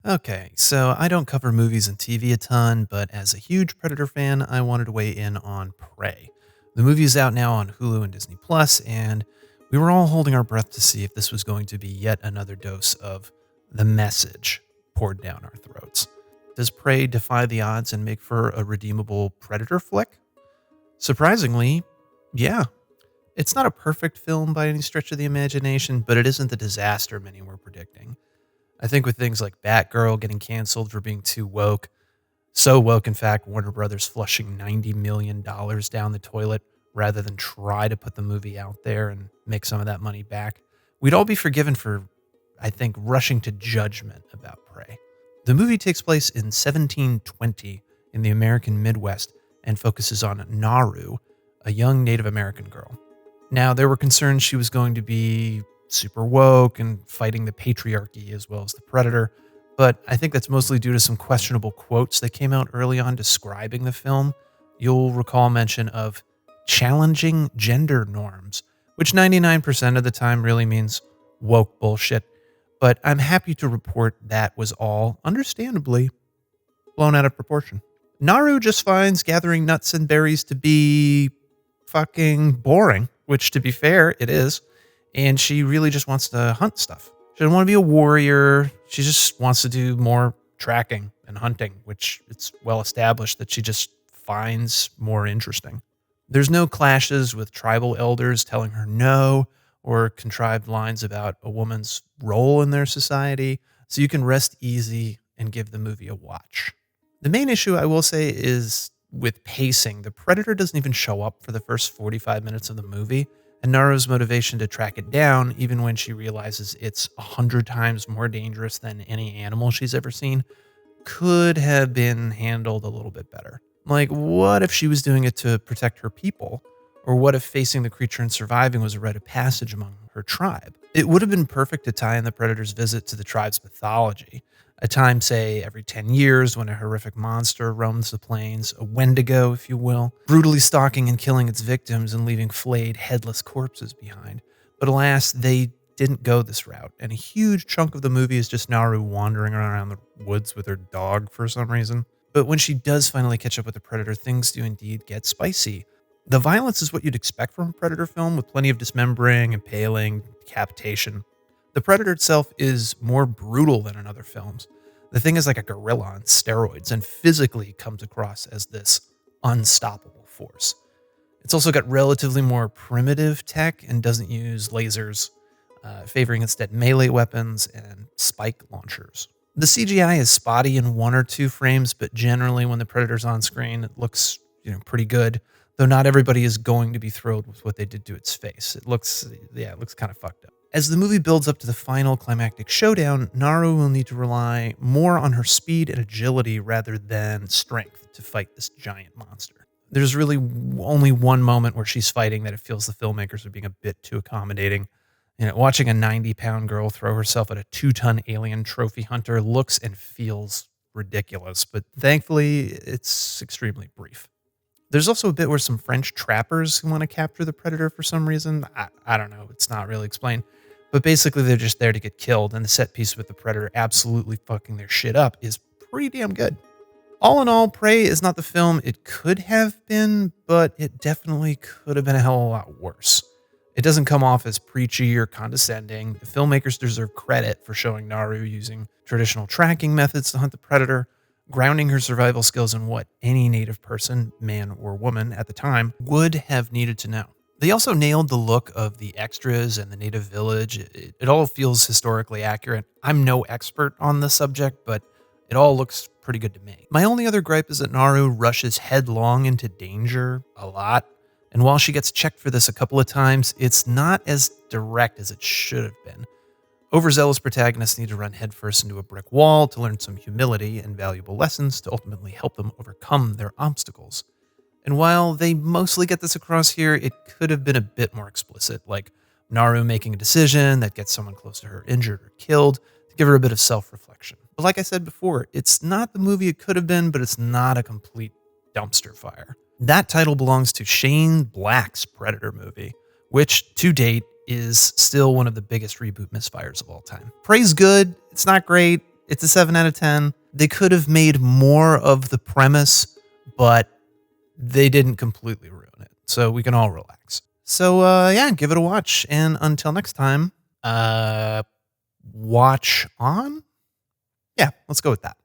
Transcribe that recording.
Okay, so I don't cover movies and TV a ton, but as a huge Predator fan, I wanted to weigh in on Prey. The movie is out now on Hulu and Disney Plus, and we were all holding our breath to see if this was going to be yet another dose of the message poured down our throats. Does Prey defy the odds and make for a redeemable Predator flick? Surprisingly, yeah. It's not a perfect film by any stretch of the imagination, but it isn't the disaster many were predicting. I think with things like Batgirl getting canceled for being too woke, so woke, in fact, Warner Brothers flushing $90 million down the toilet rather than try to put the movie out there and make some of that money back, we'd all be forgiven for, I think, rushing to judgment about Prey. The movie takes place in 1720 in the American Midwest and focuses on Naru, a young Native American girl. Now, there were concerns she was going to be super woke and fighting the patriarchy as well as the Predator, but I think that's mostly due to some questionable quotes that came out early on describing the film. You'll recall mention of challenging gender norms, which 99% of the time really means woke bullshit, but I'm happy to report that was all, understandably, blown out of proportion. Naru just finds gathering nuts and berries to be fucking boring, which, to be fair, it is. And she really just wants to hunt stuff. She doesn't want to be a warrior. She just wants to do more tracking and hunting, which it's well established that she just finds more interesting. There's no clashes with tribal elders telling her no or contrived lines about a woman's role in their society, so you can rest easy and give the movie a watch. The main issue, I will say, is with pacing. The Predator doesn't even show up for the first 45 minutes of the movie, and Naru's motivation to track it down, even when she realizes it's 100 times more dangerous than any animal she's ever seen, could have been handled a little bit better. Like, what if she was doing it to protect her people? Or what if facing the creature and surviving was a rite of passage among her tribe? It would have been perfect to tie in the Predator's visit to the tribe's mythology. A time, say, every 10 years when a horrific monster roams the plains, a Wendigo, if you will, brutally stalking and killing its victims and leaving flayed, headless corpses behind. But alas, they didn't go this route, and a huge chunk of the movie is just Naru wandering around the woods with her dog for some reason. But when she does finally catch up with the Predator, things do indeed get spicy. The violence is what you'd expect from a Predator film, with plenty of dismembering, impaling, decapitation. The Predator itself is more brutal than in other films. The thing is like a gorilla on steroids and physically comes across as this unstoppable force. It's also got relatively more primitive tech and doesn't use lasers, favoring instead melee weapons and spike launchers. The CGI is spotty in one or two frames, but generally when the Predator's on screen, it looks, pretty good. Though not everybody is going to be thrilled with what they did to its face. It looks kind of fucked up. As the movie builds up to the final climactic showdown, Naru will need to rely more on her speed and agility rather than strength to fight this giant monster. There's really only one moment where she's fighting that it feels the filmmakers are being a bit too accommodating. Watching a 90-pound girl throw herself at a 2-ton alien trophy hunter looks and feels ridiculous, but thankfully it's extremely brief. There's also a bit where some French trappers who want to capture the Predator for some reason. I don't know. It's not really explained. But basically, they're just there to get killed, and the set piece with the Predator absolutely fucking their shit up is pretty damn good. All in all, Prey is not the film it could have been, but it definitely could have been a hell of a lot worse. It doesn't come off as preachy or condescending. The filmmakers deserve credit for showing Naru using traditional tracking methods to hunt the Predator, grounding her survival skills in what any native person, man or woman at the time, would have needed to know. They also nailed the look of the extras and the native village. It all feels historically accurate. I'm no expert on the subject, but it all looks pretty good to me. My only other gripe is that Naru rushes headlong into danger a lot. And while she gets checked for this a couple of times, it's not as direct as it should have been. Overzealous protagonists need to run headfirst into a brick wall to learn some humility and valuable lessons to ultimately help them overcome their obstacles. And while they mostly get this across here, it could have been a bit more explicit, like Naru making a decision that gets someone close to her injured or killed to give her a bit of self-reflection. But like I said before, it's not the movie it could have been, but it's not a complete dumpster fire. That title belongs to Shane Black's Predator movie, which, to date, is still one of the biggest reboot misfires of all time. Prey's good. It's not great. It's a 7 out of 10. They could have made more of the premise, but they didn't completely ruin it. So we can all relax. So yeah, give it a watch. And until next time, watch on? Yeah, let's go with that.